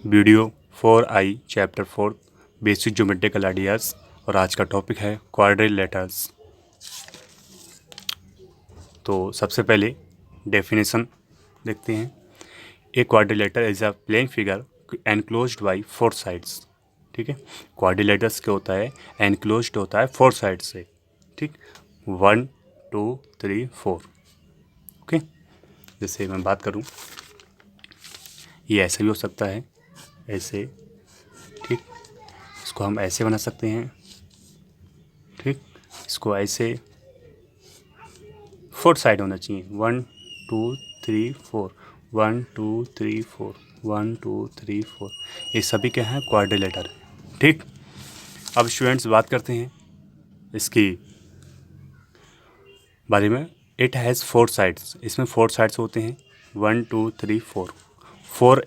Video 4I chapter 4 basic geometrical ideas. और आज का टॉपिक है क्वाड्रिलेटरल्स। तो सबसे पहले डेफिनेशन देखते हैं। A quadrilateral is a plane figure enclosed by four sides. ठीक है, क्वाड्रिलेटर्स क्या होता है? एनक्लोज्ड होता है फोर साइड से। ठीक, 1 2 3 4। ओके, जैसे मैं बात करूं, ये ऐसे भी हो सकता है, ऐसे। ठीक, इसको हम ऐसे बना सकते हैं। ठीक, इसको ऐसे फोर साइड होना चाहिए। 1 2 3 4, 1 2 3 4, 1 2 3 4। ये सभी क्या हैं? क्वाड्रिलेटर। ठीक, अब स्टूडेंट्स बात करते हैं इसकी बारे में। It has four sides. इसमें फोर साइड्स होते हैं, 1 2 3 4। Four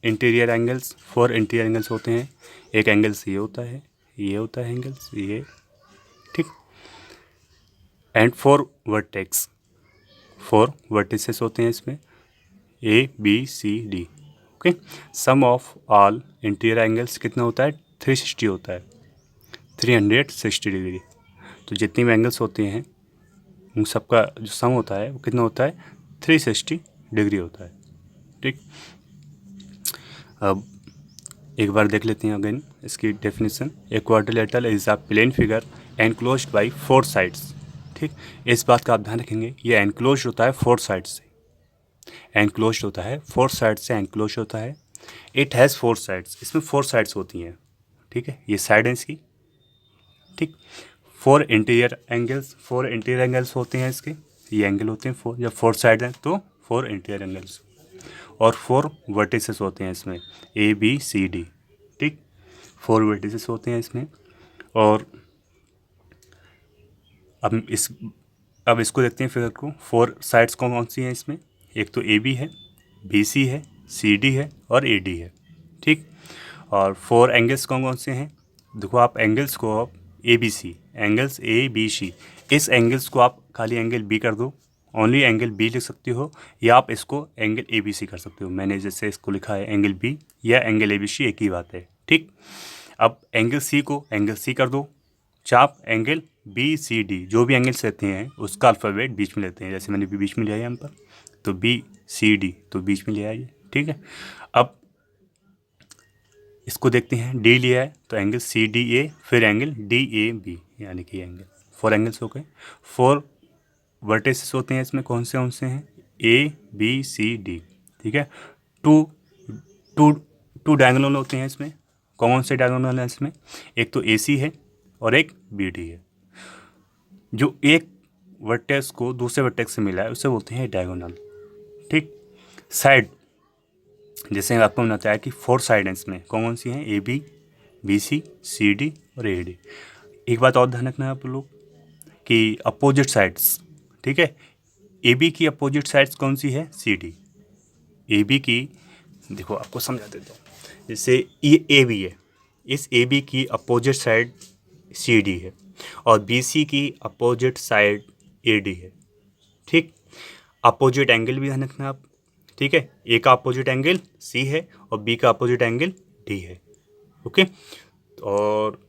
interior angles, four interior angles होते हैं। एक एंगल्स ये होता है, ये होता है एंगल्स ये। ठीक, and four vertex, four vertices होते हैं इसमें, A B C D. Okay, sum of all interior angles कितना होता है? 360 होता है, 360 डिग्री। तो जितनी भी एंगल्स होते हैं उन सबका जो सम होता है वो कितना होता है? 360 डिग्री होता है। ठीक, अब एक बार देख लेते हैं अगेन इसकी definition. A quadrilateral is a plane figure enclosed by four sides. ठीक, इस बात का आप ध्यान रखेंगे, ये एनक्लोज्ड होता है फोर साइड से। एनक्लोज्ड होता है फोर साइड से, एनक्लोज्ड होता है। इट हैज़ फोर साइड्स, इसमें फोर साइड्स होती हैं। ठीक है, ये साइड है इसकी। ठीक, four interior angles, four interior angles होते हैं इसके, ये एंगल होते हैं फोर। जब फोर साइड हैं तो फोर इंटीरियर एंगल्स। और फोर वर्टिसेस होते हैं इसमें, ए बी सी डी। ठीक, फोर वर्टिसेस होते हैं इसमें। और अब इसको देखते हैं फिगर को। फोर साइड्स कौन कौन सी हैं इसमें? एक तो ए बी है, बी सी है, सी डी है और ए डी है। ठीक, और फोर एंगल्स कौन कौन से हैं? देखो, आप एंगल्स को आप A B C, angles A B C, इस एंगल्स को आप खाली एंगल बी कर दो, ओनली एंगल बी लिख सकते हो, या आप इसको एंगल ए बी सी कर सकते हो। मैंने जैसे इसको लिखा है एंगल बी या एंगल ए बी सी, एक ही बात है। ठीक, अब एंगल सी को एंगल सी कर दो, चाप एंगल बी सी डी, जो भी एंगल्स रहते हैं उसका अल्फ़ाबेट बीच में लेते हैं। जैसे मैंने भी बीच में लिया है यहाँ पर, तो बी सी डी तो बीच में लिया है ये। ठीक है, अब इसको देखते हैं, डी लिया है तो एंगल सी डी ए, फिर एंगल डी ए बी, यानी कि एंगल फोर एंगल्स हो गए। फोर वर्टिसेस होते हैं इसमें, कौन से हैं? A B C D. ठीक है, टू टू टू डायगोनल होते हैं इसमें। कौन से डायगोनल है इसमें? एक तो ए सी है और एक बी डी है। जो एक वर्टेक्स को दूसरे वर्टेक्स से मिला है उसे बोलते हैं डायगोनल। ठीक, साइड, जैसे आपको मैंने बताया कि फोर साइड हैं इसमें, कौन सी हैं? A B, B C, C D और ए डी। एक बात और ध्यान रखना है आप लोग कि अपोजिट साइड्स। ठीक है, ए बी की अपोजिट साइड्स कौन सी है? C D. ए बी की, देखो आपको समझा देता हूँ। जैसे ये ए बी है, इस ए बी की अपोजिट साइड सी डी है और बी सी की अपोजिट साइड ए डी है। ठीक, अपोजिट एंगल भी ध्यान रखना आप। ठीक है, ए का अपोजिट एंगल सी है और बी का अपोजिट एंगल डी है। ओके, और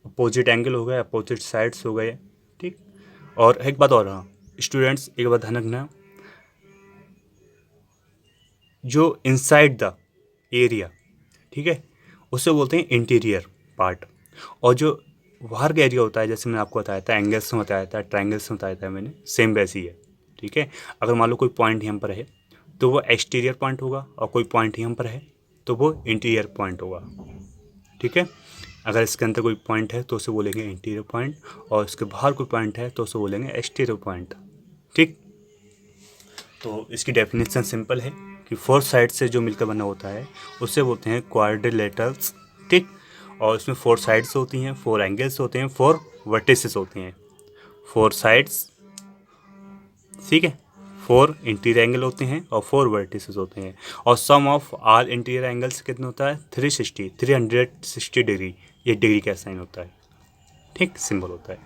अपोजिट एंगल हो गए, अपोजिट साइड्स हो गए। ठीक, और एक बात और, हाँ स्टूडेंट्स, एक बात ध्यान रखना, जो इनसाइड द एरिया, ठीक है, उसे बोलते हैं इंटीरियर पार्ट। और जो बाहर का एरिया होता है, जैसे मैंने आपको बताया था एंगल्स में बताया था, ट्राइंगल्स में बताया था मैंने, सेम वैसी है। ठीक है, अगर मान लो कोई पॉइंट यहाँ पर है तो वो एक्सटीरियर पॉइंट होगा, और कोई पॉइंट यहाँ पर है तो वो इंटीरियर पॉइंट होगा। ठीक है, अगर इसके अंदर कोई पॉइंट है तो उसे बोलेंगे इंटीरियर पॉइंट, और इसके बाहर कोई पॉइंट है तो उसे बोलेंगे एक्सटीरियर पॉइंट। ठीक, तो इसकी डेफिनेशन सिंपल है कि फोर साइड से जो मिलकर बना होता है उसे बोलते हैं क्वाड्रिलेटरल्स। ठीक, और इसमें फोर साइड्स होती हैं, फोर एंगल्स होते हैं, फोर वर्टिसेस होते हैं। फोर साइड्स, ठीक है, फोर इंटीरियर एंगल होते हैं और फोर वर्टिसेस होते हैं। और सम ऑफ ऑल इंटीरियर एंगल्स कितना होता है? 360 डिग्री। ये डिग्री का साइन होता है। ठीक, सिंबल होता है।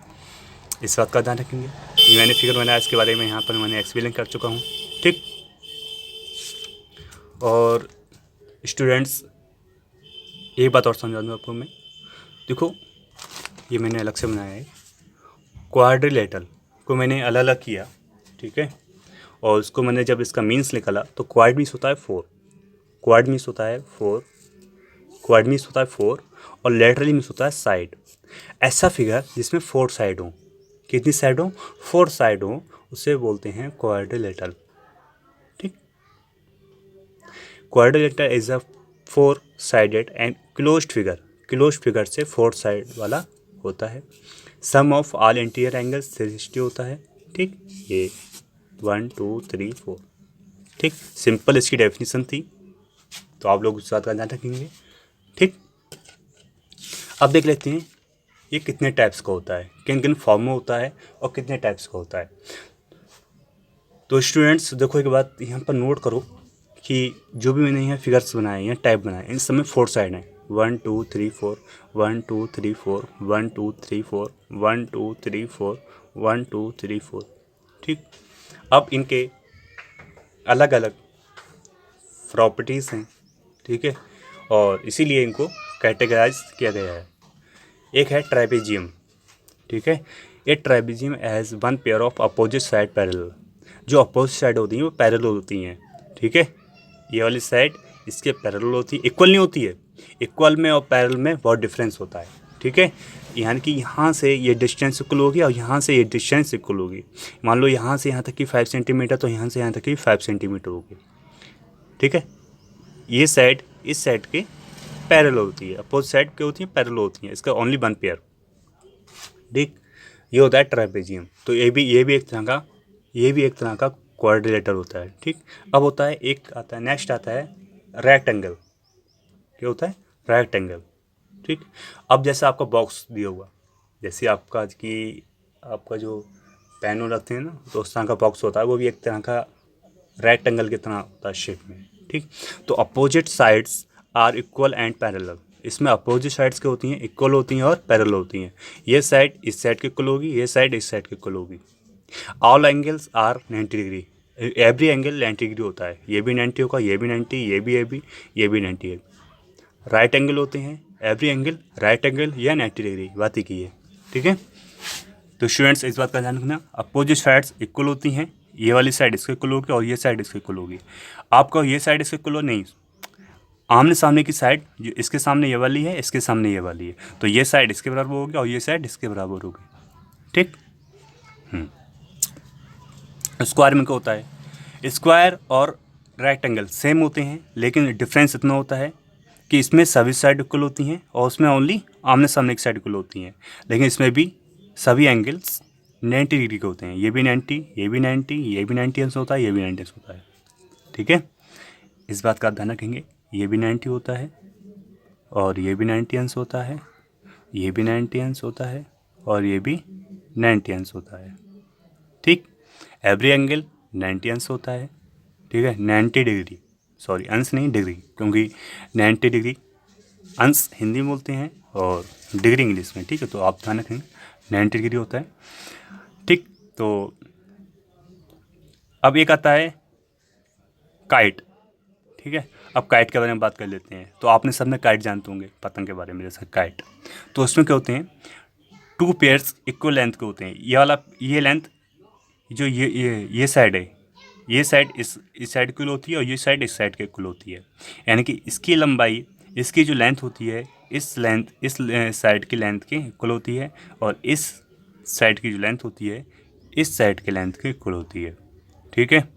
इस बात का ध्यान रखेंगे। ये मैंने फिगर बनाया, इसके बारे में यहाँ पर मैंने एक्सप्लेन कर चुका हूँ। ठीक, और स्टूडेंट्स एक बात और समझा दूँ आपको मैं, देखो ये मैंने अलग से बनाया है, क्वाड्रिलेटरल को मैंने अलग अलग किया, ठीक है, और उसको मैंने जब इसका मीन्स निकाला तो क्वाड मीन्स होता है 4, क्वाड मीन्स होता है 4, क्वाड मीन्स होता है 4 और लेटरली मीन्स होता है साइड। ऐसा फिगर जिसमें 4 साइड हो, कितनी साइड हो, 4 साइड हो, उसे बोलते हैं क्वाड्रिलेटरल। ठीक, quadrilateral is a 4 sided and closed figure, closed figure से 4 साइड वाला होता है। सम ऑफ ऑल इंटीरियर एंगल्स 360 होता है। ठीक, ये 1 2 3 4। ठीक, सिंपल इसकी डेफिनेशन थी, तो आप लोग उस बात का ध्यान रखेंगे। ठीक, अब देख लेते हैं ये कितने टाइप्स का होता है, किन किन फॉर्म में होता है और कितने टाइप्स का होता है। तो स्टूडेंट्स देखो एक बात यहाँ पर नोट करो कि जो भी मैंने यहाँ फिगर्स बनाए हैं, टाइप बनाए, इन सब में 4 साइड हैं, 1 2 3 4, 1 2 3 4, 1 2 3 4, 1 2 3 4, 1 2 3 4। ठीक, अब इनके अलग अलग प्रॉपर्टीज़ हैं, ठीक है, और इसीलिए इनको कैटेगराइज किया गया है। एक है ट्राइपेजियम, ठीक है, a trapezium has one pair of opposite side parallel, जो अपोजिट साइड होती हैं वो पैरेलल होती हैं, ठीक है, ये वाली साइड इसके पैरेलल होती है, इक्वल नहीं होती है, इक्वल में और पैरेलल में बहुत डिफरेंस होता है, ठीक है, यानी कि यहाँ से ये डिस्टेंस इक्वल होगी और यहाँ से ये डिस्टेंस इक्वल होगी। मान लो यहाँ से यहाँ तक की 5 सेंटीमीटर, तो यहाँ से यहाँ तक की 5 सेंटीमीटर होगी, ठीक है, ये साइड इस साइड के पैरेलल होती है, अपोजिट साइड क्या होती है, पैरेलल होती है, इसका ओनली वन पेयर। ठीक, ये होता है ट्रापेजियम। तो ये भी एक तरह का क्वाड्रिलेटर होता है। ठीक, अब होता है एक आता है, नेक्स्ट आता है रेक्टेंगल। क्या होता है, रेक्टेंगल। ठीक, अब जैसे आपका बॉक्स दिया हुआ, जैसे आपका जो पेन रखते हैं ना, तो उस तरह का बॉक्स होता है, वो भी एक तरह का रेक्टेंगल की तरह होता है शेप में। ठीक, तो opposite sides are equal and parallel, इसमें अपोजिट साइड्स क्या होती हैं, इक्वल होती हैं और पैरेलल होती हैं। ये साइड इस साइड की इक्वल होगी, ये साइड इस साइड की इक्वल होगी। All angles are 90 degree, every angle 90 degree होता है, ये भी 90 होगा, ये भी 90, ये भी 90 है। राइट एंगल होते हैं, एवरी एंगल राइट एंगल या 90 डिग्री, बात ही की है। ठीक है, तो स्टूडेंट्स इस बात का ध्यान रखना, अपोजिट साइड्स इक्वल होती हैं, ये वाली साइड इसके इक्वल होगी और ये साइड इसके इक्वल होगी। आपको ये साइड इसके इक्वल नहीं, आमने सामने की साइड जो इसके सामने ये वाली है, इसके सामने ये वाली है, तो ये साइड इसके बराबर होगी और ये साइड इसके बराबर होगी। ठीक, स्क्वायर में क्या होता है, स्क्वायर और रेक्टेंगल सेम होते हैं, लेकिन डिफरेंस इतना होता है कि इसमें सभी साइड इक्वल होती हैं और उसमें ओनली आमने सामने की साइड इक्वल होती हैं, लेकिन इसमें भी सभी एंगल्स 90 डिग्री के होते हैं, ये भी 90, ये भी 90, ये भी 90 अंश होता है, ये भी 90 अंश होता है। ठीक है, इस बात का ध्यान रखेंगे, ये भी 90 होता है और ये भी 90 अंश होता है, ये भी 90 अंश होता है और ये भी 90 अंश होता है। ठीक, एवरी एंगल 90 अंश होता है। ठीक है, 90 डिग्री, सॉरी अंश नहीं डिग्री, क्योंकि 90 डिग्री अंश हिंदी में बोलते हैं और डिग्री इंग्लिश में। ठीक है, तो आप ध्यान रखेंगे 90 डिग्री होता है। ठीक, तो अब एक आता है काइट। ठीक है, अब काइट के बारे में बात कर लेते हैं। तो आपने सब में काइट जानते होंगे, पतंग के बारे में, जैसे काइट। तो उसमें क्या होते हैं, 2 पेयर्स इक्वल लेंथ के होते हैं। ये वाला ये लेंथ जो ये साइड है, ये साइड इस साइड इक्वल होती है और ये साइड इस साइड के इक्वल होती है, यानी कि इसकी लंबाई, इसकी जो लेंथ होती है, इस साइड की लेंथ के इक्वल होती है और इस साइड की जो लेंथ होती है, इस साइड के लेंथ के इक्वल होती है। ठीक है,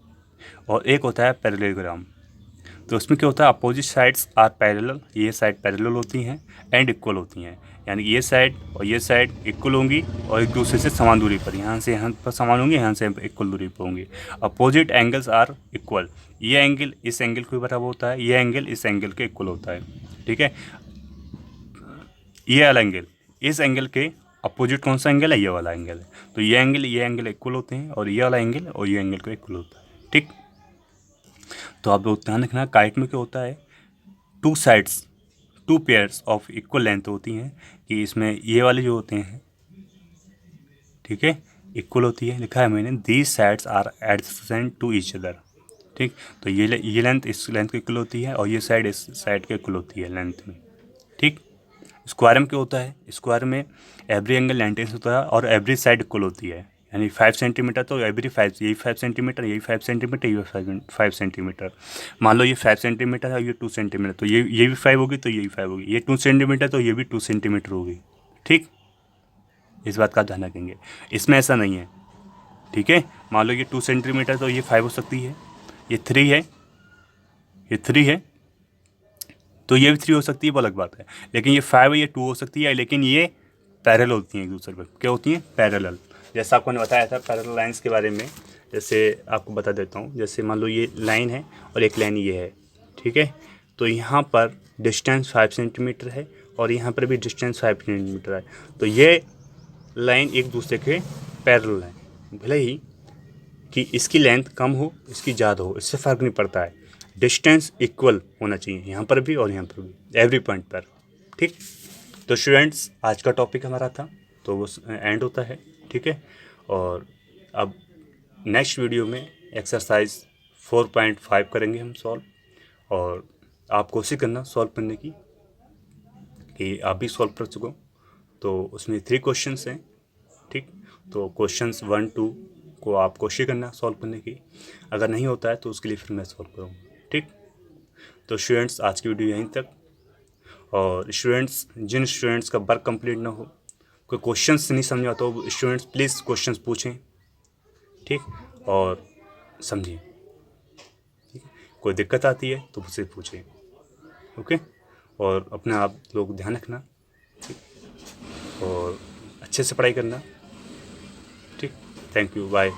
और एक होता है पैरेललोग्राम। तो उसमें क्या होता है, अपोजिट साइड्स आर पैरेलल, ये साइड पैरेलल होती हैं एंड इक्वल होती हैं, यानी कि ये साइड और ये साइड इक्वल होंगी और एक दूसरे से समान दूरी पर, यहाँ से यहाँ पर समान होंगी, यहाँ से इक्वल दूरी पर होंगी। अपोजिट एंगल्स आर इक्वल, ये एंगल इस एंगल के बराबर होता है, ये एंगल इस एंगल के इक्वल होता है। ठीक है, ये वाला एंगल इस एंगल के अपोजिट कौन सा एंगल है, ये वाला एंगल है, तो ये एंगल इक्वल होते हैं और ये वाला एंगल और ये एंगल को इक्वल होता है। ठीक, तो आप लोग ध्यान रखना, काइट में क्या होता है, 2 sides 2 pairs of equal length होती हैं, कि इसमें ये वाले जो होते हैं, ठीक है, इक्वल होती है, लिखा है मैंने, these sides are adjacent to each other. ठीक। तो ये लेंथ इस लेंथ की इक्वल होती है और ये साइड इस साइड के इक्वल होती है लेंथ में। ठीक। स्क्वायर में क्या होता है, स्क्वायर में एवरी एंगल 90 होता है और एवरी साइड इक्वल होती है, यानी 5 सेंटीमीटर तो एवरी 5, यही 5 सेंटीमीटर, यही 5 सेंटीमीटर, ये 5 सेंटीमीटर। मान लो ये 5 सेंटीमीटर है और ये 2 सेंटीमीटर, तो ये भी 5 होगी तो ये भी 5 होगी, ये 2 सेंटीमीटर तो ये भी 2 सेंटीमीटर होगी। ठीक, इस बात का ध्यान रखेंगे। इसमें ऐसा नहीं है। ठीक है, मान लो ये 2 सेंटीमीटर तो ये 5 हो सकती है, ये 3 है, ये 3 है तो ये भी 3 हो सकती है, वो अलग बात है। लेकिन ये 5 है, ये 2 हो सकती है, लेकिन ये पैरेलल होती हैं एक दूसरे पर। क्या होती हैं? पैरेलल। जैसा आपको ने बताया था पैरेलल लाइंस के बारे में, जैसे आपको बता देता हूँ। जैसे मान लो ये लाइन है और एक लाइन ये है, ठीक है। तो यहाँ पर डिस्टेंस 5 सेंटीमीटर है और यहाँ पर भी डिस्टेंस 5 सेंटीमीटर है। तो ये लाइन एक दूसरे के पैरेलल है, भले ही कि इसकी लेंथ कम हो इसकी ज़्यादा हो, इससे फ़र्क नहीं पड़ता है। डिस्टेंस इक्वल होना चाहिए यहाँ पर भी और यहाँ पर भी, एवरी पॉइंट पर। ठीक। तो स्टूडेंट्स, आज का टॉपिक हमारा था तो वो एंड होता है। ठीक है, और अब नेक्स्ट वीडियो में एक्सरसाइज 4.5 करेंगे हम सॉल्व, और आप कोशिश करना सॉल्व करने की कि आप भी सॉल्व कर सको। तो उसमें 3 क्वेश्चंस हैं। ठीक, तो क्वेश्चंस 1 2 को आप कोशिश करना सॉल्व करने की। अगर नहीं होता है तो उसके लिए फिर मैं सॉल्व करूँगा। ठीक, तो स्टूडेंट्स आज की वीडियो यहीं तक। और स्टूडेंट्स, जिन स्टूडेंट्स का वर्क कंप्लीट ना हो, कोई क्वेश्चंस नहीं समझ आता हो, स्टूडेंट्स प्लीज़ क्वेश्चंस पूछें। ठीक, और समझें। ठीक है, कोई दिक्कत आती है तो मुझसे पूछें। ओके, और अपना आप लोग ध्यान रखना। ठीक, और अच्छे से पढ़ाई करना। ठीक, थैंक यू, बाय।